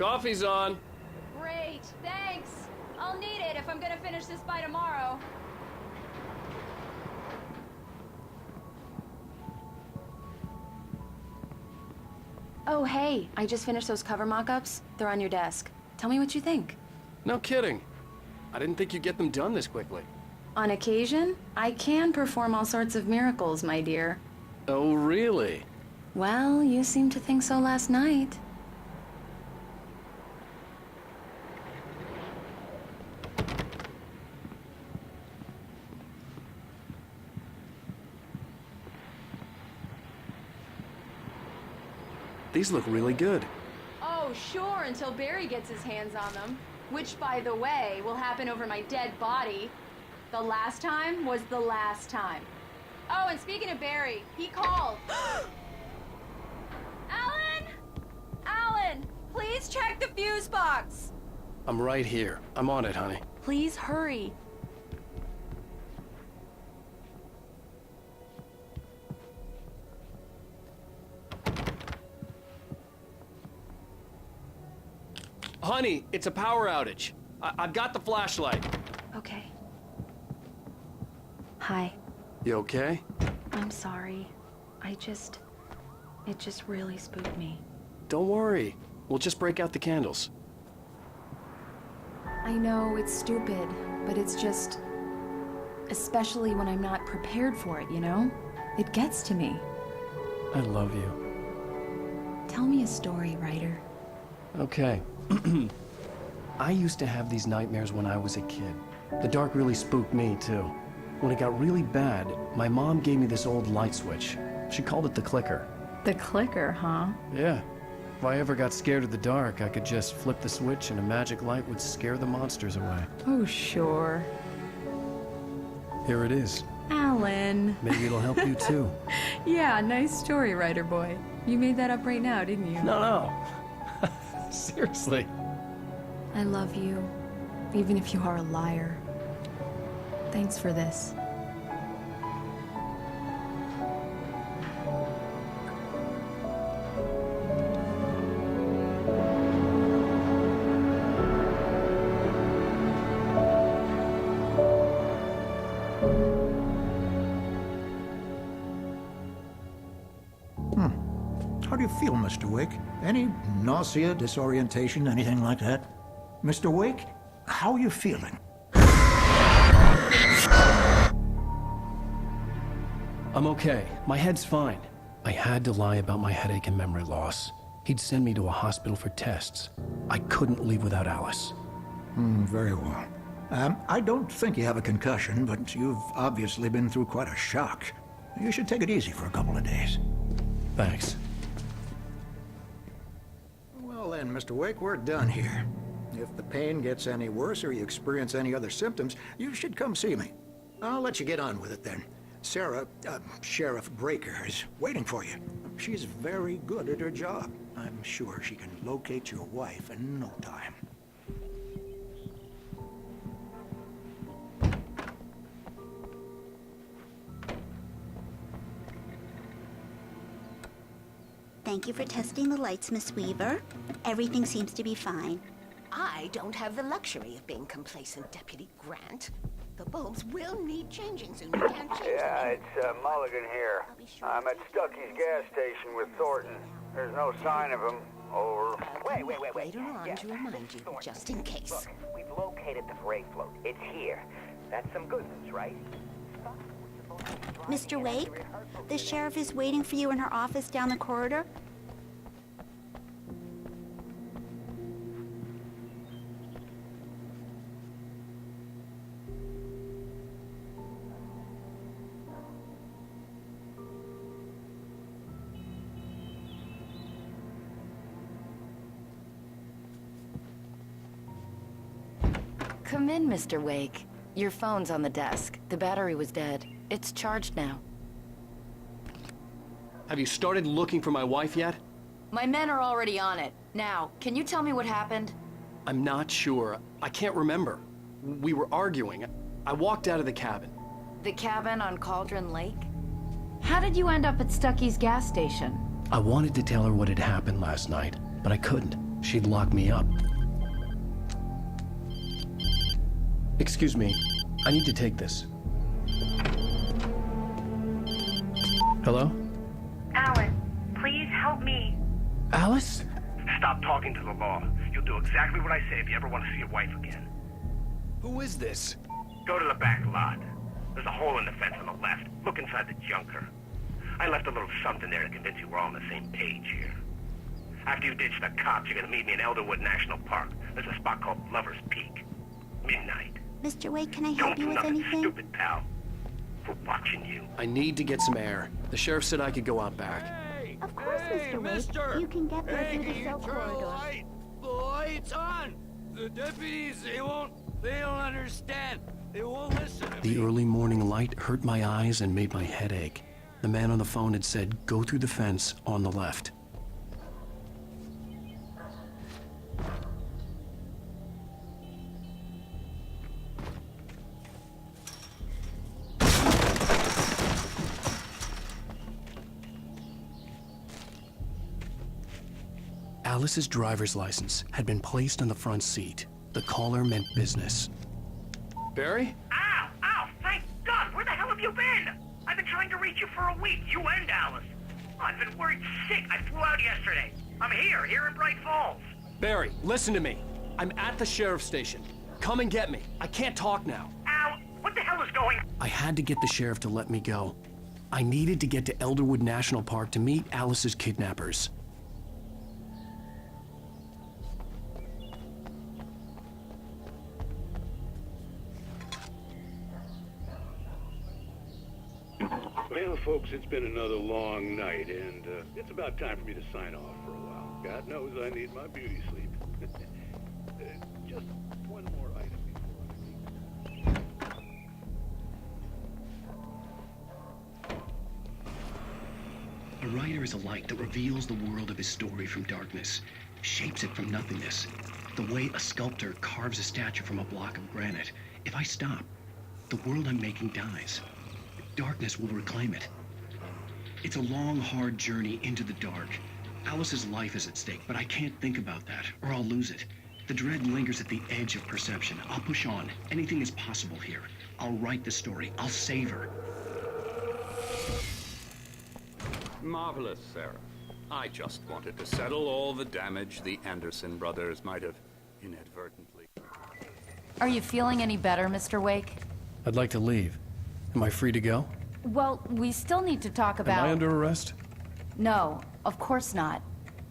Coffee's on. Great, thanks. I'll need it if I'm gonna finish this by tomorrow. Oh, hey, I just finished those cover mock-ups. They're on your desk. Tell me what you think. No kidding. I didn't think you'd get them done this quickly. On occasion, I can perform all sorts of miracles, my dear. Oh, really? Well, you seemed to think so last night. These look really good. Oh, sure, until Barry gets his hands on them. Which, by the way, will happen over my dead body. The last time was the last time. Oh, and speaking of Barry, he called. Alan! Alan! Please check the fuse box! I'm right here. I'm on it, honey. Please hurry. Honey, it's a power outage. I've got the flashlight. Okay. Hi. You okay? I'm sorry. It just really spooked me. Don't worry. We'll just break out the candles. I know it's stupid, but it's just... especially when I'm not prepared for it, you know? It gets to me. I love you. Tell me a story, writer. Okay. I used to have these nightmares when I was a kid. The dark really spooked me, too. When it got really bad, my mom gave me this old light switch. She called it the clicker. The clicker, huh? Yeah. If I ever got scared of the dark, I could just flip the switch and a magic light would scare the monsters away. Oh, sure. Here it is. Alan. Maybe it'll help you, too. Yeah, nice story, writer boy. You made that up right now, didn't you? No. Seriously. I love you, even if you are a liar. Thanks for this. How do you feel, Mr. Wake? Any nausea, disorientation, anything like that? Mr. Wake, how are you feeling? I'm okay. My head's fine. I had to lie about my headache and memory loss. He'd send me to a hospital for tests. I couldn't leave without Alice. Very well. I don't think you have a concussion, but you've obviously been through quite a shock. You should take it easy for a couple of days. Thanks. Well then, Mr. Wake, we're done here. If the pain gets any worse or you experience any other symptoms, you should come see me. I'll let you get on with it then. Sarah, Sheriff Breaker, is waiting for you. She's very good at her job. I'm sure she can locate your wife in no time. Thank you for testing the lights, Miss Weaver. Everything seems to be fine. I don't have the luxury of being complacent, Deputy Grant. The bulbs will need changing soon. You can't change Yeah, them. it's Mulligan here. I'm at Stucky's gas station with Thornton. There's no sign of him. Over. Wait. Later on Yeah, to remind you, Thornton. just in case. Look, we've located the freight float. It's here. That's some good news, right? Mr. Wake, the sheriff is waiting for you in her office down the corridor. Come in, Mr. Wake. Your phone's on the desk. The battery was dead. It's charged now. Have you started looking for my wife yet? My men are already on it. Now, can you tell me what happened? I'm not sure. I can't remember. We were arguing. I walked out of the cabin. The cabin on Cauldron Lake? How did you end up at Stucky's gas station? I wanted to tell her what had happened last night, but I couldn't. she'd lock me up. Excuse me, I need to take this. Hello? Alan, please help me. Alice? Stop talking to the law. You'll do exactly what I say if you ever want to see your wife again. Who is this? Go to the back lot. There's a hole in the fence on the left. Look inside the junker. I left a little something there to convince you we're all on the same page here. After you ditch the cops, you're gonna meet me in Elderwood National Park. There's a spot called Lover's Peak. Midnight. Mr. Wake, can I Don't help do you with nothing anything? stupid, pal. We're watching you. I need to get some air. The sheriff said I could go out back. Of course, Mr. Wake. You can get there through the cell corridor. The light's on! The deputies, they don't understand. They won't listen to The me. early morning light hurt my eyes and made my head ache. The man on the phone had said, go through the fence on the left. Alice's driver's license had been placed on the front seat. The caller meant business. Barry? Ow! Ow! Thank God! Where the hell have you been? I've been trying to reach you for a week, you and Alice. I've been worried sick. I flew out yesterday. I'm here in Bright Falls. Barry, listen to me. I'm at the sheriff's station. Come and get me. I can't talk now. Al, what the hell is going on? I had to get the sheriff to let me go. I needed to get to Elderwood National Park to meet Alice's kidnappers. Well, folks, it's been another long night, and it's about time for me to sign off for a while. God knows I need my beauty sleep. Just one more item before I leave. A writer is a light that reveals the world of his story from darkness, shapes it from nothingness. The way a sculptor carves a statue from a block of granite. If I stop, the world I'm making dies. Darkness will reclaim it. It's a long, hard journey into the dark. Alice's life is at stake, but I can't think about that, or I'll lose it. The dread lingers at the edge of perception. I'll push on. Anything is possible here. I'll write the story. I'll save her. Marvelous, Sarah. I just wanted to settle all the damage the Anderson brothers might have inadvertently. Are you feeling any better, Mr. Wake? I'd like to leave. Am I free to go? Well, we still need to talk about... Am I under arrest? No, of course not.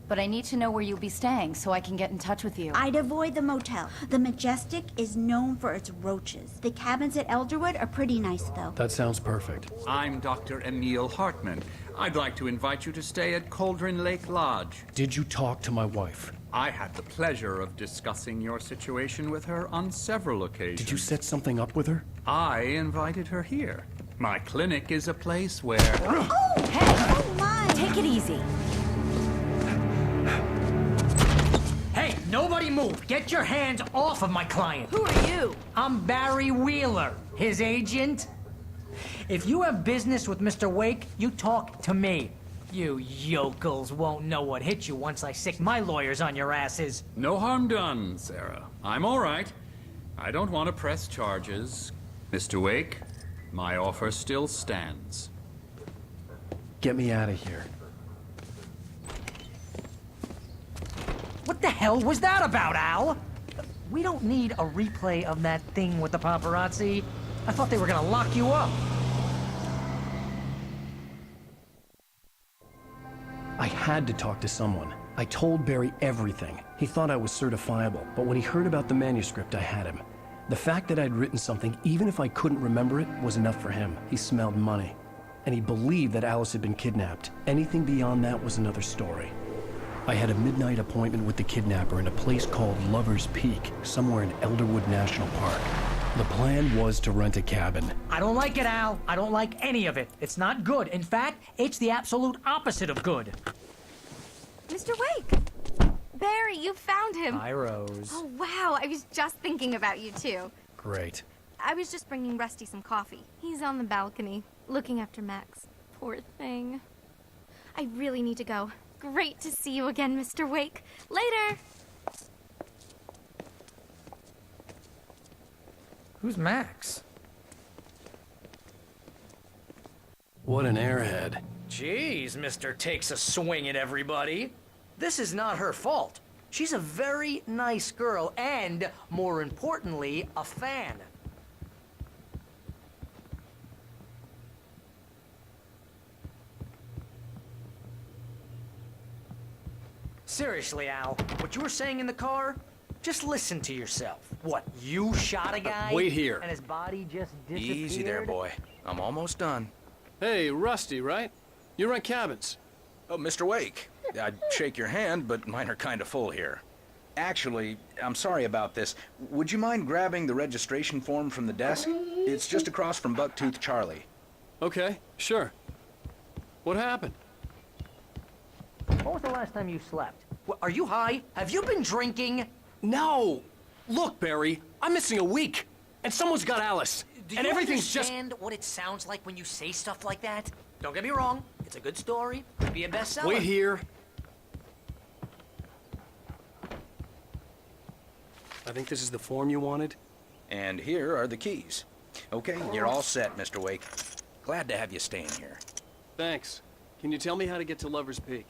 But I need to know where you'll be staying so I can get in touch with you. I'd avoid the motel. The Majestic is known for its roaches. The cabins at Elderwood are pretty nice, though. That sounds perfect. I'm Dr. Emil Hartman. I'd like to invite you to stay at Cauldron Lake Lodge. Did you talk to my wife? I had the pleasure of discussing your situation with her on several occasions. Did you set something up with her? I invited her here. My clinic is a place where... Oh! Hey! Oh, my! Take it easy. Hey, nobody move! Get your hands off of my client! Who are you? I'm Barry Wheeler, his agent. If you have business with Mr. Wake, you talk to me. You yokels won't know what hit you once I sick my lawyers on your asses. No harm done, Sarah. I'm all right. I don't want to press charges. Mr. Wake, my offer still stands. Get me out of here. What the hell was that about, Al? We don't need a replay of that thing with the paparazzi. I thought they were gonna lock you up. I had to talk to someone. I told Barry everything. He thought I was certifiable, but when he heard about the manuscript, I had him. The fact that I'd written something, even if I couldn't remember it, was enough for him. He smelled money. And he believed that Alice had been kidnapped. Anything beyond that was another story. I had a midnight appointment with the kidnapper in a place called Lover's Peak, somewhere in Elderwood National Park. The plan was to rent a cabin. I don't like it, Al. I don't like any of it. It's not good. In fact, it's the absolute opposite of good. Mr. Wake! Barry, you found him! Hi, Rose. Oh, wow, I was just thinking about you, too. Great. I was just bringing Rusty some coffee. He's on the balcony, looking after Max. Poor thing. I really need to go. Great to see you again, Mr. Wake. Later! Who's Max? What an airhead. Jeez, Mr. Takes a swing at everybody. This is not her fault. She's a very nice girl and, more importantly, a fan. Seriously, Al, what you were saying in the car? Just listen to yourself. What, you shot a guy? Wait here. And his body just disappeared? Easy there, boy. I'm almost done. Hey, Rusty, right? You rent cabins. Oh, Mr. Wake. I'd shake your hand, but mine are kind of full here. Actually, I'm sorry about this. Would you mind grabbing the registration form from the desk? It's just across from Bucktooth Charlie. Okay, sure. What happened? When was the last time you slept? Are you high? Have you been drinking? No! Look, Barry, I'm missing a week, and someone's got Alice. Do and you everything's understand what it sounds like when you say stuff like that? Don't get me wrong, it's a good story, could be a bestseller. Wait here. I think this is the form you wanted. And here are the keys. Okay, you're all set, Mr. Wake. Glad to have you staying here. Thanks. Can you tell me how to get to Lover's Peak?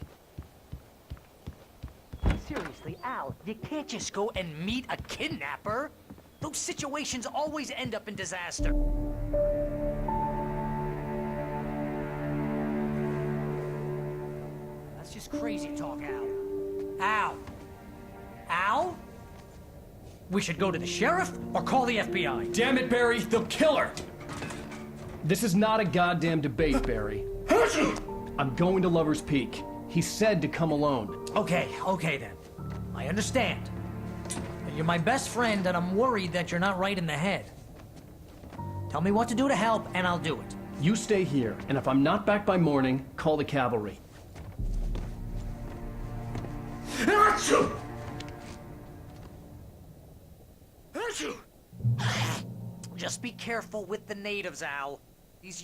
Seriously, Al, you can't just go and meet a kidnapper. Those situations always end up in disaster. That's just crazy talk, Al. Al? Al? We should go to the sheriff or call the FBI. Damn it, Barry, they'll kill her! This is not a goddamn debate, Barry. I'm going to Lover's Peak. He said to come alone. Okay then. I understand. You're my best friend, and I'm worried that you're not right in the head. Tell me what to do to help, and I'll do it. You stay here, and if I'm not back by morning, call the cavalry. Achoo! Just be careful with the natives, Al. These